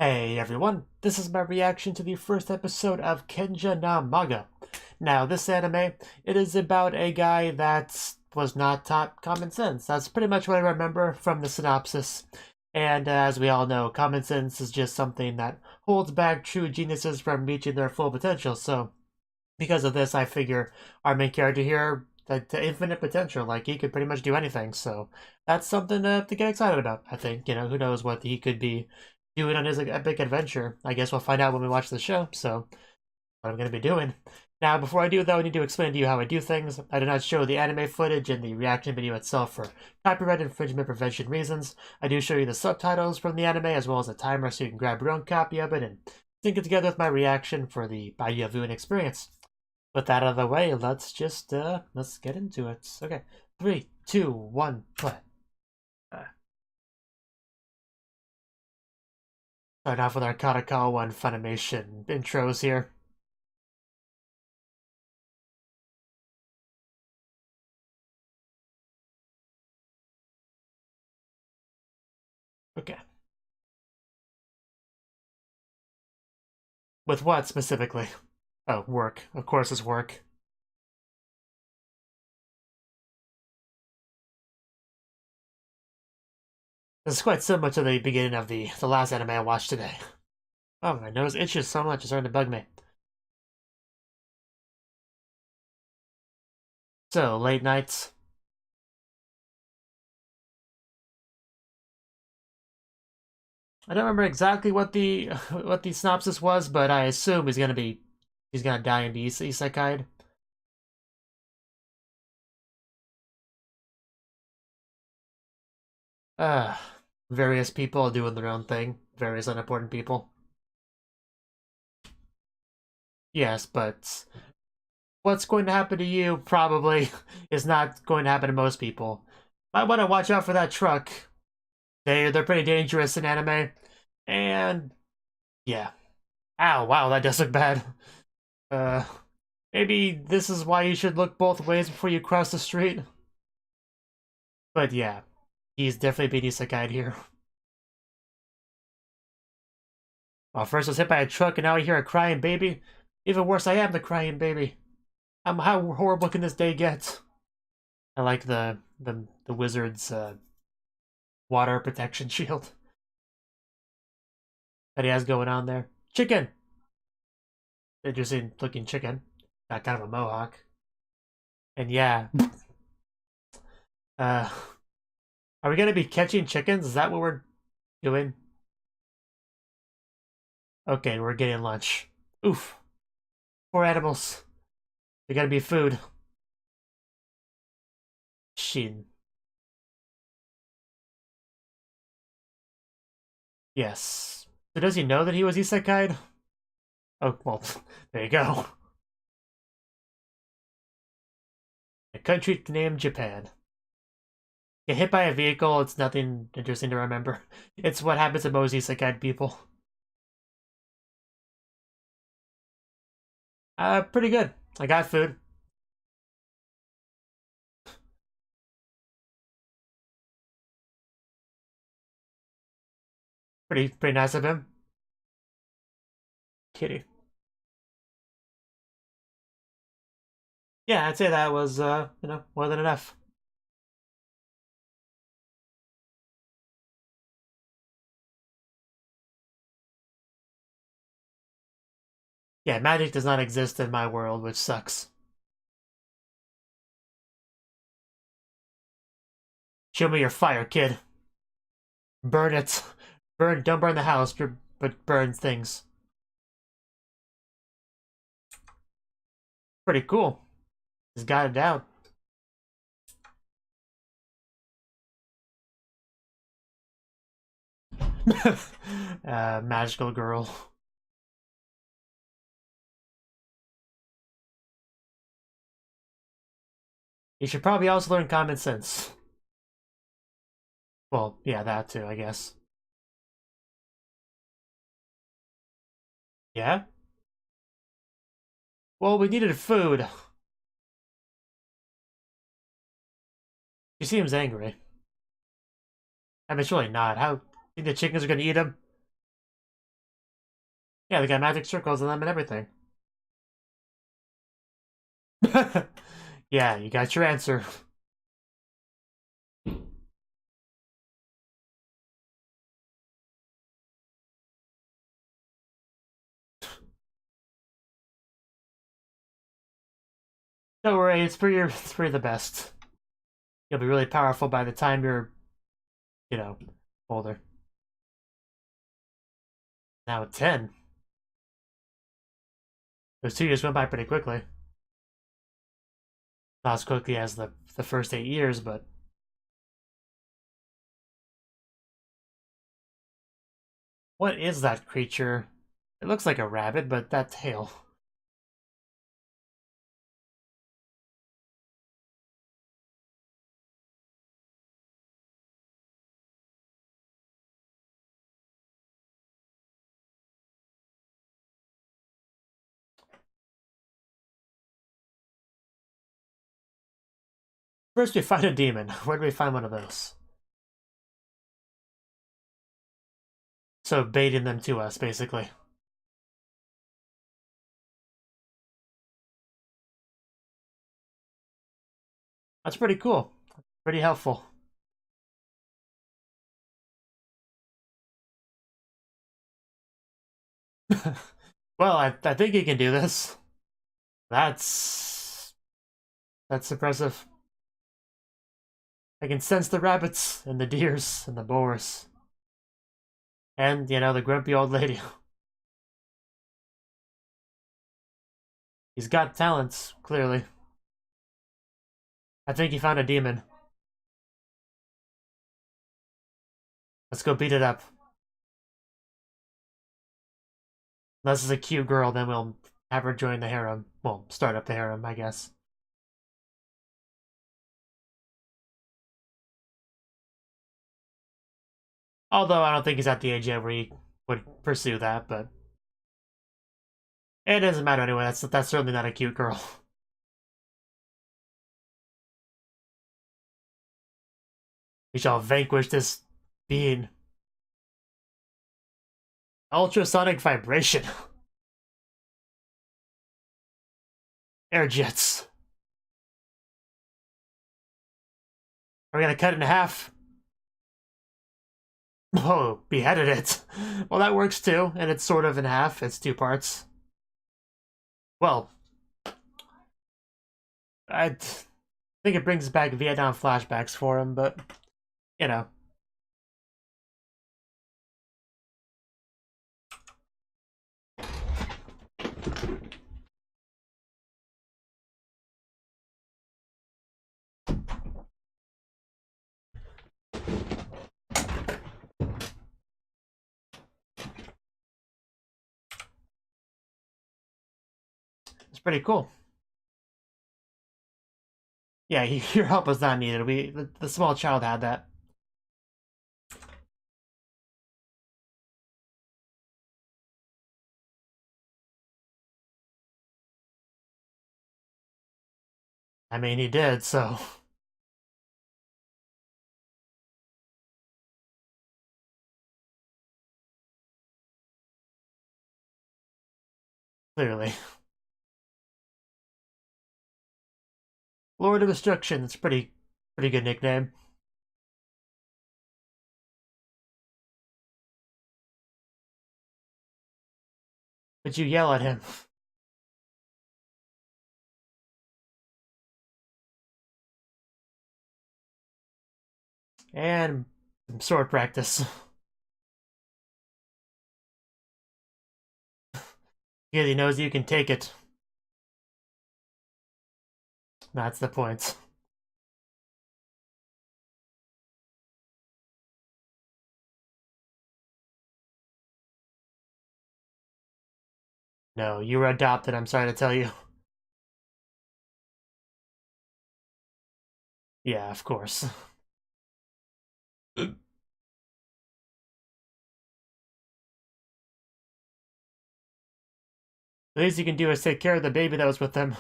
Hey everyone, this is my reaction to the first episode of Kenja na Mago. Now, this anime, it is about a guy that was not taught common sense. That's pretty much what I remember from the synopsis. And as we all know, common sense is just something that holds back true geniuses from reaching their full potential. So, because of this, I figure our main character here to infinite potential. Like, he could pretty much do anything. So, that's something to get excited about, I think. Who knows what he could be doing on his epic adventure. I guess we'll find out when we watch the show. So, what I'm going to be doing. Now, before I do, though, I need to explain to you how I do things. I do not show the anime footage in the reaction video itself for copyright infringement prevention reasons. I do show you the subtitles from the anime as well as a timer so you can grab your own copy of it and sync it together with my reaction for the Bayou viewing experience. With that out of the way, let's get into it. Okay, 3, 2, 1, play. Start off with our Kadokawa and Funimation intros here. Okay. With what specifically? Oh, work. Of course it's work. This is quite similar to the beginning of the last anime I watched today. Oh, my nose itches so much, it's starting to bug me. So, late nights. I don't remember exactly what the what the synopsis was, but I assume he's gonna die and be isekai'd. Uh, various people doing their own thing. Various unimportant people. Yes, but what's going to happen to you probably is not going to happen to most people. I want to watch out for that truck. They're pretty dangerous in anime. And yeah. Ow, wow, that does look bad. Uh maybe this is why you should look both ways before you cross the street. But yeah, he's definitely being isekai'd here. Well, first I was hit by a truck and now I hear a crying baby. Even worse, I am the crying baby. How horrible can this day get? I like the wizard's water protection shield that he has going on there. Chicken! Interesting looking chicken. Got kind of a mohawk. And yeah. Uh are we gonna be catching chickens? Is that what we're doing? Okay, we're getting lunch. Oof. Poor animals. They gotta be food. Shin. Yes. So does he know that he was isekai'd? Oh, well, there you go. A country named Japan. Get hit by a vehicle, it's nothing interesting to remember. It's what happens to most isekai'd people. Pretty good. I got food. Pretty nice of him. Kitty. Yeah, I'd say that was, more than enough. Yeah, magic does not exist in my world, which sucks. Show me your fire, kid. Burn it. Don't burn the house, but burn things. Pretty cool. He's got it down. Magical girl. You should probably also learn common sense. Well, yeah, that too, I guess. Yeah? Well, we needed food. He seems angry. I mean, it's really not. How think the chickens are gonna eat him? Yeah, they got magic circles in them and everything. Yeah, you got your answer. Don't worry, it's for the best. You'll be really powerful by the time you're, you know, older. Now 10. Those 2 years went by pretty quickly. Not as quickly as the first 8 years, but what is that creature? It looks like a rabbit, but that tail. First, we find a demon. Where do we find one of those? So, baiting them to us, basically. That's pretty cool. Pretty helpful. Well, I think he can do this. That's... That's impressive. I can sense the rabbits, and the deers, and the boars. And, you know, the grumpy old lady. He's got talents, clearly. I think he found a demon. Let's go beat it up. Unless it's a cute girl, then we'll have her join the harem. Well, start up the harem, I guess. Although I don't think he's at the age yet where he would pursue that, but it doesn't matter anyway. That's certainly not a cute girl. We shall vanquish this being. Ultrasonic vibration. Air jets. We're gonna cut it in half. Oh, beheaded it. Well, that works too, and it's sort of in half. It's 2 parts. Well, I think it brings back Vietnam flashbacks for him, but, you know. It's pretty cool. Yeah, your help was not needed. The small child had that. I mean, he did, so... Clearly. Lord of Destruction, it's pretty good nickname. But you yell at him. And some sword practice. Because he knows you can take it. That's the point. No, you were adopted, I'm sorry to tell you. Yeah, of course. The least you can do is take care of the baby that was with them.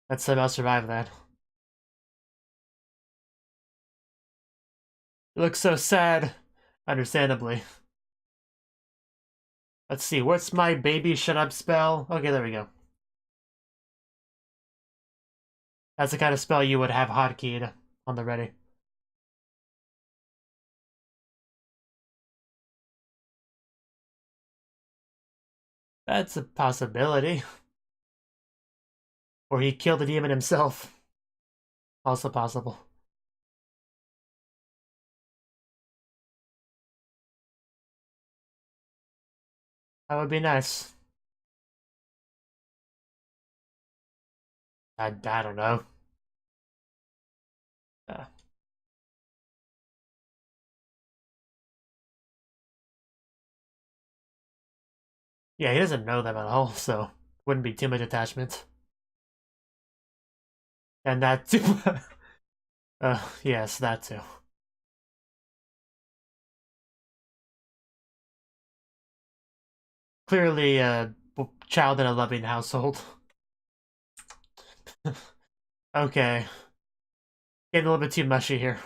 Let's somehow survive that. It looks so sad, understandably. Let's see, what's my baby shut up spell? Okay, there we go. That's the kind of spell you would have hotkeyed on the ready. That's a possibility. Or he killed the demon himself. Also possible. That would be nice. I don't know. Uh, yeah, he doesn't know them at all, so wouldn't be too much attachment. And that too. Yes, that too. Clearly a child in a loving household. Okay. Getting a little bit too mushy here.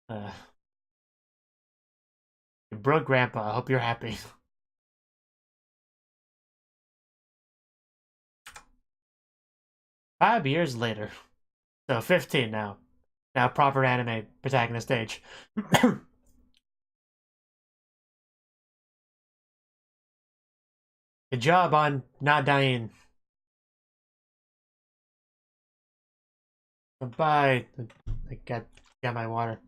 Uh, you broke Grandpa. I hope you're happy. 5 years later. So 15 now. Now proper anime protagonist age. Good job on not dying. Bye. I got my water.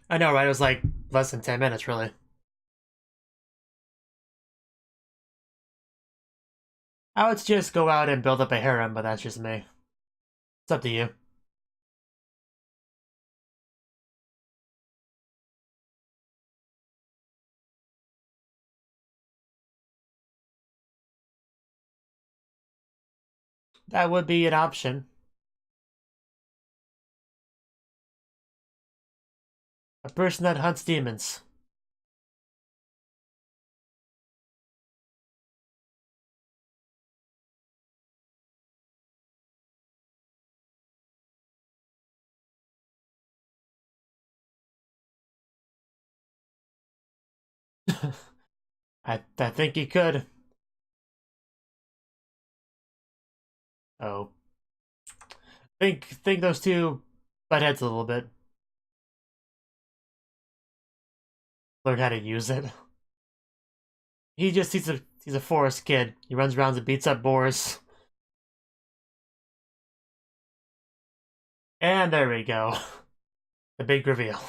I know, right? It was like less than 10 minutes, really. I would just go out and build up a harem, but that's just me. It's up to you. That would be an option. A person that hunts demons. I think you could. Oh. Think those two butt heads a little bit. Learn how to use it. He's a forest kid. He runs around and beats up boars. And there we go. The big reveal.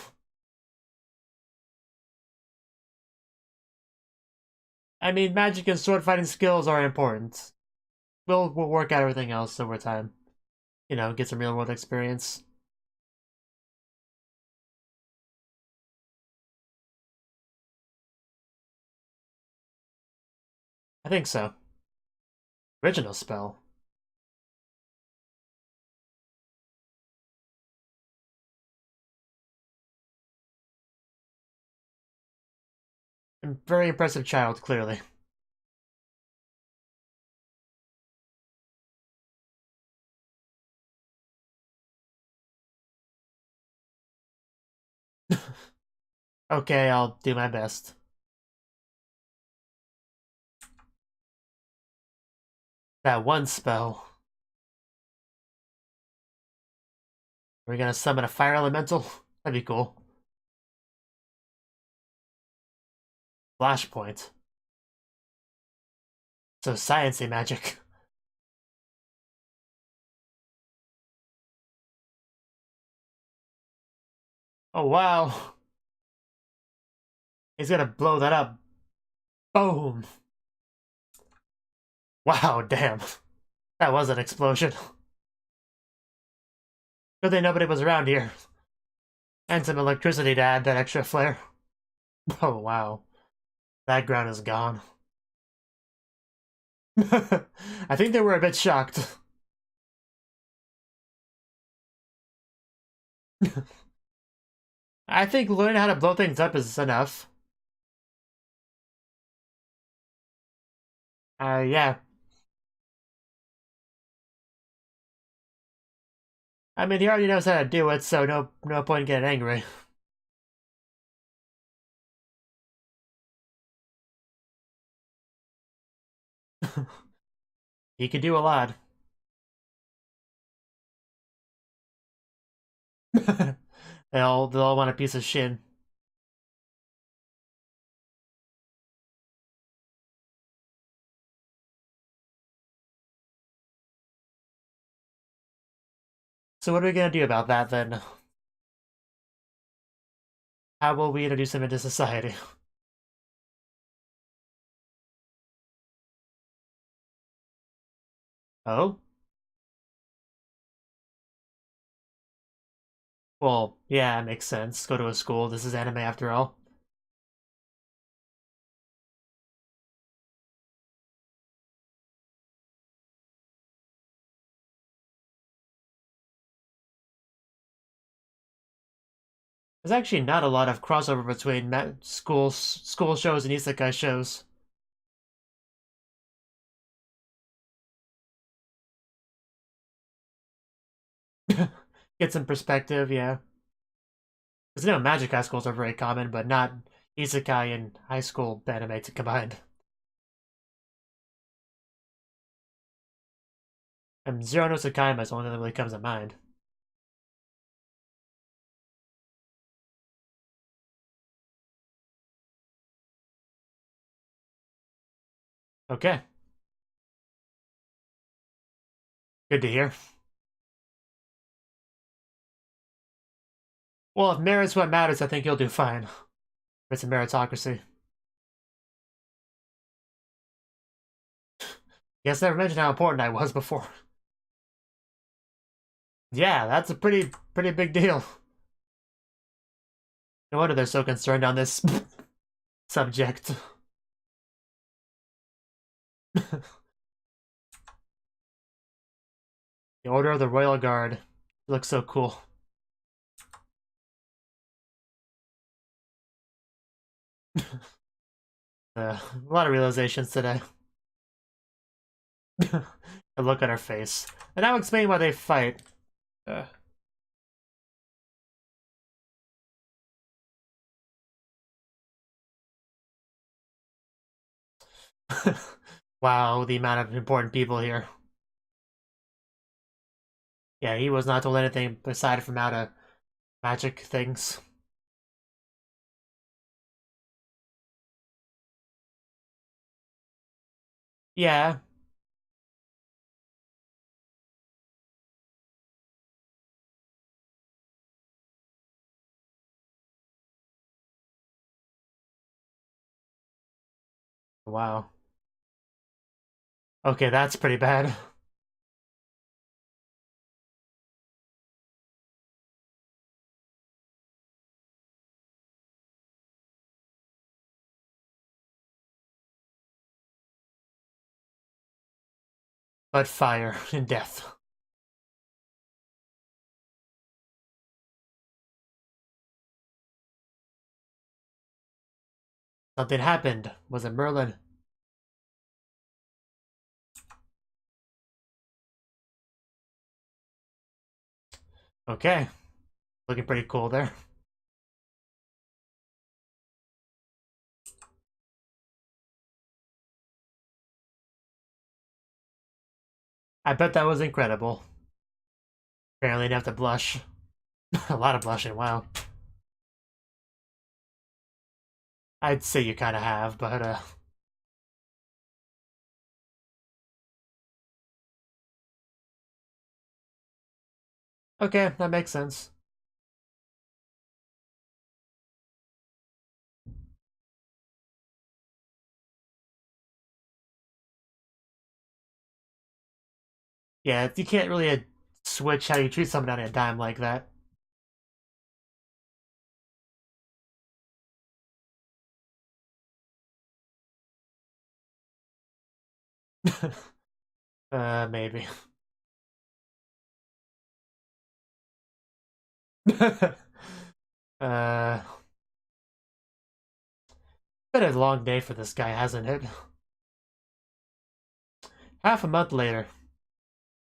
I mean, magic and sword fighting skills are important. We'll work out everything else over time. You know, get some real world experience. I think so. Original spell. Very impressive child, clearly. Okay, I'll do my best. That one spell. We're gonna summon a fire elemental? That'd be cool. Flashpoint. So sciencey magic. Oh wow. He's gonna blow that up. Boom. Wow, damn. That was an explosion. Good thing nobody was around here. And some electricity to add that extra flare. Oh wow. That ground is gone. I think they were a bit shocked. I think learning how to blow things up is enough. Yeah. I mean, he already knows how to do it, so no point in getting angry. He can do a lot. They'll want a piece of shin. So what are we gonna do about that then? How will we introduce him into society? Oh? Well, yeah, it makes sense. Go to a school. This is anime after all. There's actually not a lot of crossover between school shows and isekai shows. Get some perspective, yeah. Because magic high schools are very common, but not isekai and high school anime combined. And Zero no Tsukaima is the only thing that really comes to mind. Okay, good to hear. Well, if merit's what matters, I think you'll do fine. It's a meritocracy. Guess I never mentioned how important I was before. Yeah, that's a pretty big deal. No wonder they're so concerned on this subject. The Order of the Royal Guard. It looks so cool. A lot of realizations today. The look on her face. And now explain why they fight. Wow, the amount of important people here. Yeah, he was not told anything aside from how to magic things. Yeah. Wow. Okay, that's pretty bad. But fire and death. Something happened. Was it Merlin? Okay. Looking pretty cool there. I bet that was incredible. Apparently, didn't have to blush. A lot of blushing, wow. I'd say you kind of have, but okay, that makes sense. Yeah, you can't really switch how you treat someone on a dime like that. Maybe. uh, been a long day for this guy, hasn't it? Half a month later.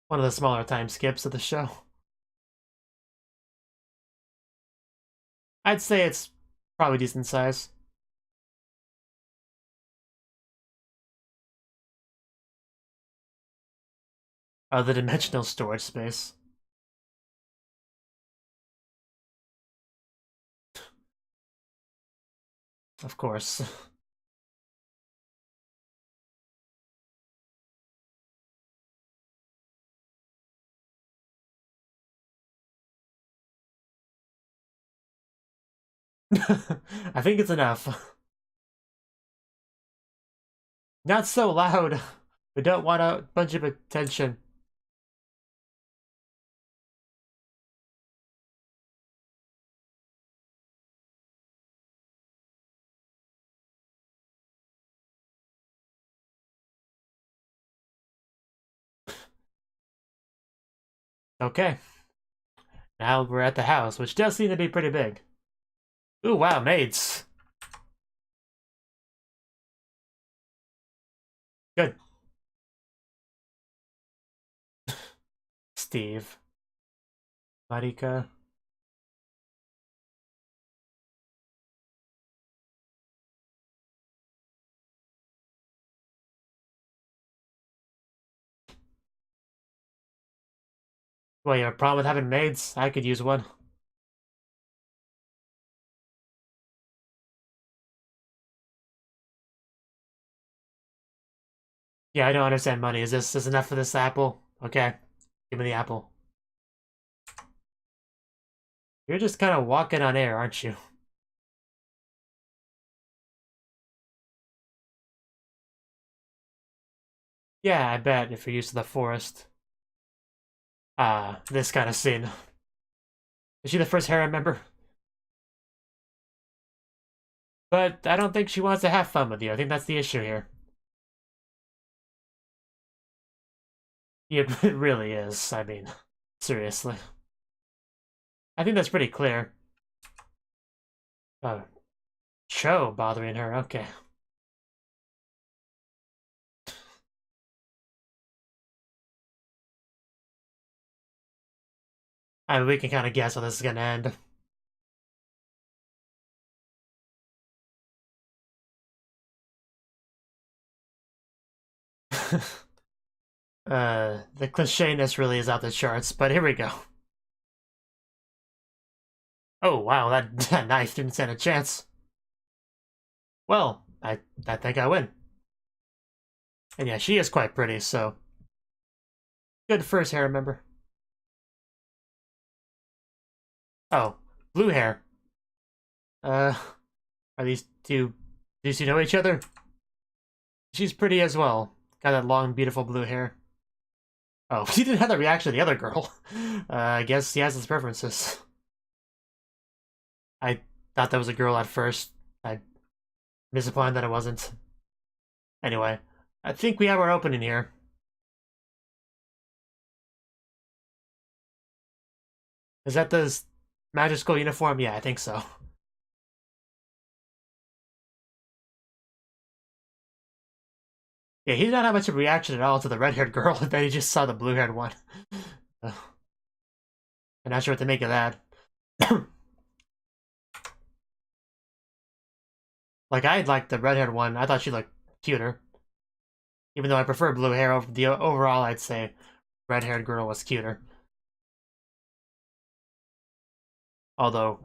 One of the smaller time skips of the show. I'd say it's probably decent size. The dimensional storage space. Of course. I think it's enough. Not so loud. We don't want a bunch of attention. Okay. Now we're at the house, which does seem to be pretty big. Ooh, wow, maids. Good. Steve. Marika. Well, you have a problem with having maids? I could use one. Yeah, I don't understand money. Is this enough for this apple? Okay. Give me the apple. You're just kind of walking on air, aren't you? Yeah, I bet, if you're used to the forest. This kind of scene. Is she the first harem member? But I don't think she wants to have fun with you. I think that's the issue here. Yeah, it really is. I mean, seriously. I think that's pretty clear. Oh, Cho bothering her. Okay. I mean, we can kind of guess how this is gonna end. The clichéness really is out the charts, but here we go. Oh, wow, that knife didn't stand a chance. Well, I think I win. And yeah, she is quite pretty, so... Good first hair, remember? Oh, blue hair. Are these two... Do you know each other? She's pretty as well. Got that long, beautiful blue hair. Oh, he didn't have the reaction of the other girl. I guess he has his preferences. I thought that was a girl at first. I'm disappointed that it wasn't. Anyway, I think we have our opening here. Is that the magic school uniform? Yeah, I think so. Yeah, he did not have much of a reaction at all to the red-haired girl, then he just saw the blue-haired one. I'm not sure what to make of that. Like, I liked the red-haired one. I thought she looked cuter. Even though I prefer blue hair over the overall, I'd say red-haired girl was cuter. Although,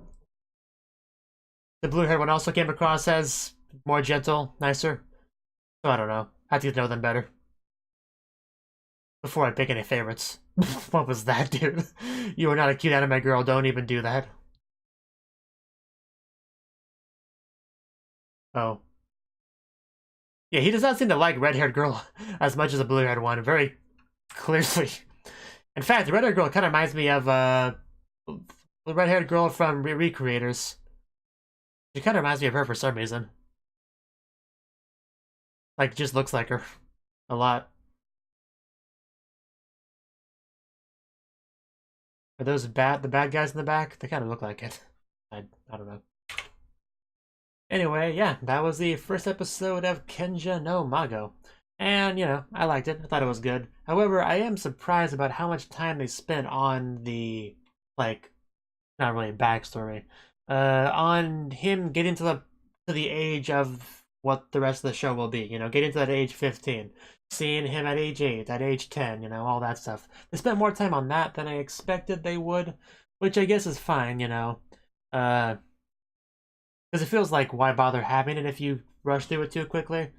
the blue-haired one also came across as more gentle, nicer. So I don't know. I have to get to know them better. Before I pick any favorites. What was that, dude? You are not a cute anime girl, don't even do that. Oh. Yeah, he does not seem to like red-haired girl as much as a blue-haired one, very clearly. In fact, the red-haired girl kind of reminds me of the red-haired girl from Recreators. She kind of reminds me of her for some reason. Like, just looks like her a lot. Are those the bad guys in the back? They kind of look like it. I don't know. Anyway, yeah, that was the first episode of Kenja no Mago. And, you know, I liked it. I thought it was good. However, I am surprised about how much time they spent on the, like, not really backstory, on him getting to the age of what the rest of the show will be. You know, getting to that age 15, seeing him at age 8, at age 10. You know, all that stuff. They spent more time on that than I expected they would, which I guess is fine. You know, because it feels like why bother having it if you rush through it too quickly.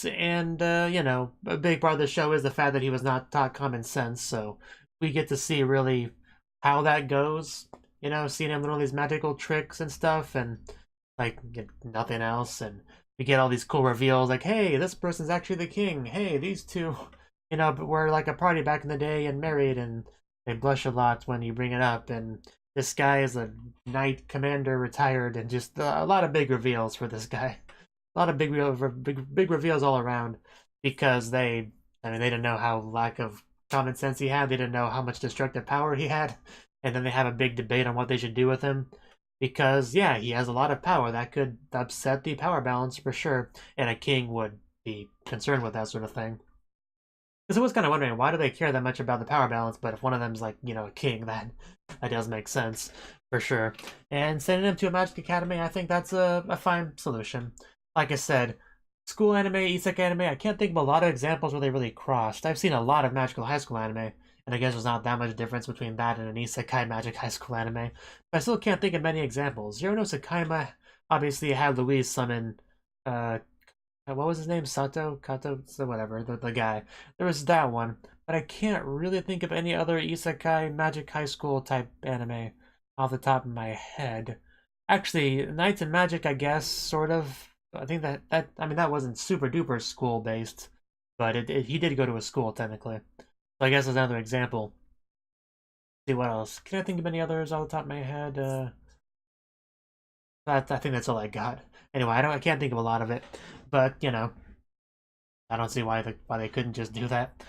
And you know, a big part of the show is the fact that he was not taught common sense, so we get to see really how that goes. You know, seeing him learn all these magical tricks and stuff, and like get nothing else, and we get all these cool reveals, like, hey, this person's actually the king. Hey, these two, you know, were like a party back in the day and married, and they blush a lot when you bring it up. And this guy is a knight commander retired, and just a lot of big reveals for this guy. A lot of big reveals all around because I mean, they didn't know how lack of common sense he had. They didn't know how much destructive power he had, and then they have a big debate on what they should do with him because yeah, he has a lot of power that could upset the power balance for sure, and a king would be concerned with that sort of thing. Because I was kind of wondering why do they care that much about the power balance, but if one of them's like, you know, a king, that does make sense for sure. And sending him to a magic academy, I think that's a fine solution. Like I said, school anime, isekai anime, I can't think of a lot of examples where they really crossed. I've seen a lot of magical high school anime, and I guess there's not that much difference between that and an isekai magic high school anime. But I still can't think of many examples. Zero no Sakaima obviously had Louise summon, uh, what was his name? Sato? Kato? So whatever, the guy. There was that one, but I can't really think of any other isekai magic high school type anime off the top of my head. Actually, Knights and Magic, I guess, sort of. I think that I mean that wasn't super duper school based, but he did go to a school technically. So I guess as another example. Let's see what else? Can I think of any others off the top of my head? I think that's all I got. Anyway, I can't think of a lot of it, but you know, I don't see why they couldn't just do that.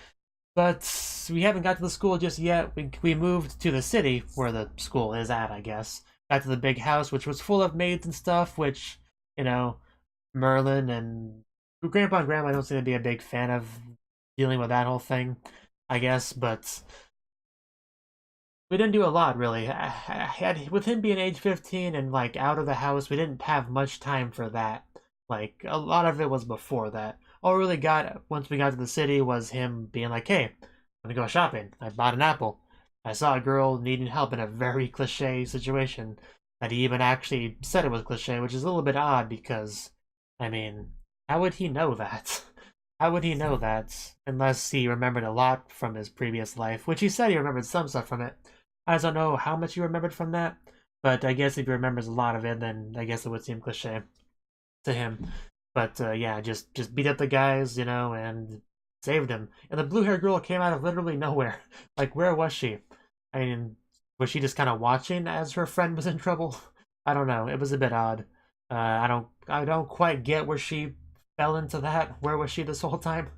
But we haven't got to the school just yet. We moved to the city where the school is at, I guess. Got to the big house, which was full of maids and stuff, which, you know, Merlin and Grandpa and Grandma don't seem to be a big fan of dealing with that whole thing, I guess, but we didn't do a lot really. I had with him being age 15 and like out of the house, we didn't have much time for that. Like a lot of it was before that. All we really got once we got to the city was him being like, "Hey, I'm gonna go shopping. I bought an apple. I saw a girl needing help in a very cliche situation." That he even actually said it was cliche, which is a little bit odd because, I mean, how would he know that? How would he know that unless he remembered a lot from his previous life, which he said he remembered some stuff from it. I just don't know how much he remembered from that, but I guess if he remembers a lot of it, then I guess it would seem cliche to him. But yeah, just beat up the guys, you know, and saved him. And the blue-haired girl came out of literally nowhere. Like, where was she? I mean, was she just kind of watching as her friend was in trouble? I don't know. It was a bit odd. I don't quite get where she fell into that. Where was she this whole time?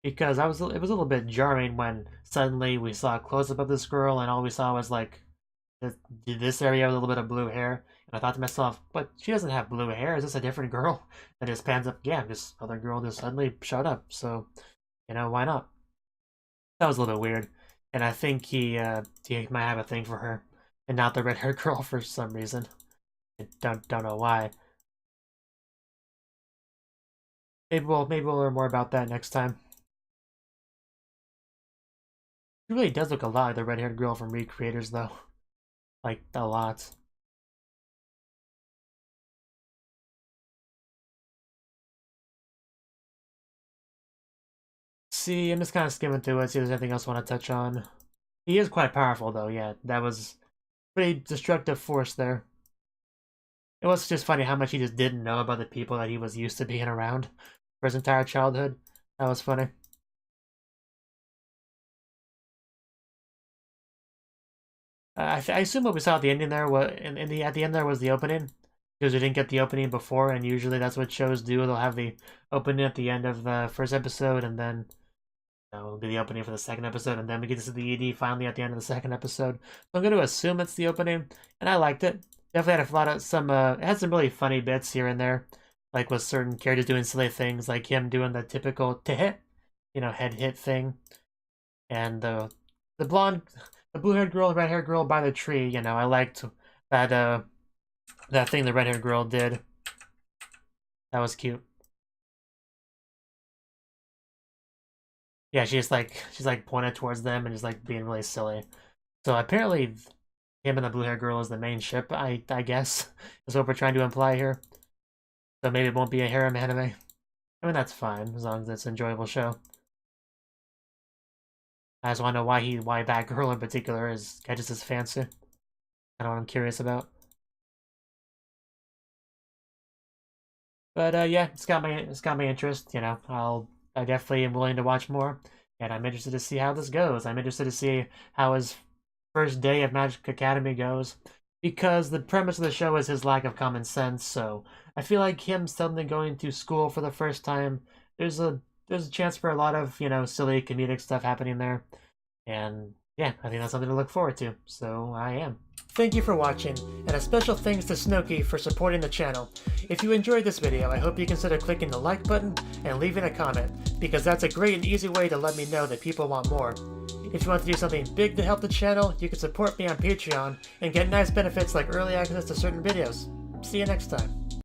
Because it was a little bit jarring when suddenly we saw a close up of this girl and all we saw was like this area with a little bit of blue hair. And I thought to myself, but she doesn't have blue hair. Is this a different girl? And just pans up, yeah, this other girl just suddenly showed up. So, you know, why not? That was a little bit weird. And I think he might have a thing for her and not the red haired girl for some reason. I don't know why. Maybe we'll learn more about that next time. She really does look a lot like the red haired girl from Recreators though. Like a lot. See, I'm just kind of skimming through it, see if there's anything else I want to touch on. He is quite powerful though, yeah. That was pretty destructive force there. It was just funny how much he just didn't know about the people that he was used to being around for his entire childhood. That was funny. I assume what we saw at the ending there was at the end there was the opening because we didn't get the opening before, and usually that's what shows do. They'll have the opening at the end of the first episode, and then it'll be the opening for the second episode, and then we get to see the ED finally at the end of the second episode. So I'm going to assume it's the opening, and I liked it. Definitely had a lot of some. It had some really funny bits here and there, like with certain characters doing silly things, like him doing the typical to hit, you know, head hit thing, and the blonde, the blue haired girl, red haired girl by the tree. You know, I liked that. that thing the red-haired girl did. That was cute. Yeah, she's like pointed towards them and just like being really silly. So apparently him and the blue-haired girl is the main ship, I guess, is what we're trying to imply here. So maybe it won't be a harem anime. I mean, that's fine, as long as it's an enjoyable show. I just want to know why that girl in particular catches his fancy. Kind of what I'm curious about. But yeah, it's got my interest. You know, I definitely am willing to watch more, and I'm interested to see how this goes. I'm interested to see how his first day of Magic Academy goes, because the premise of the show is his lack of common sense. So I feel like him suddenly going to school for the first time, there's a chance for a lot of, you know, silly comedic stuff happening there. And yeah, I think that's something to look forward to. So I am. Thank you for watching, and a special thanks to Cnouki for supporting the channel. If you enjoyed this video, I hope you consider clicking the like button and leaving a comment, because that's a great and easy way to let me know that people want more. If you want to do something big to help the channel, you can support me on Patreon and get nice benefits like early access to certain videos. See you next time.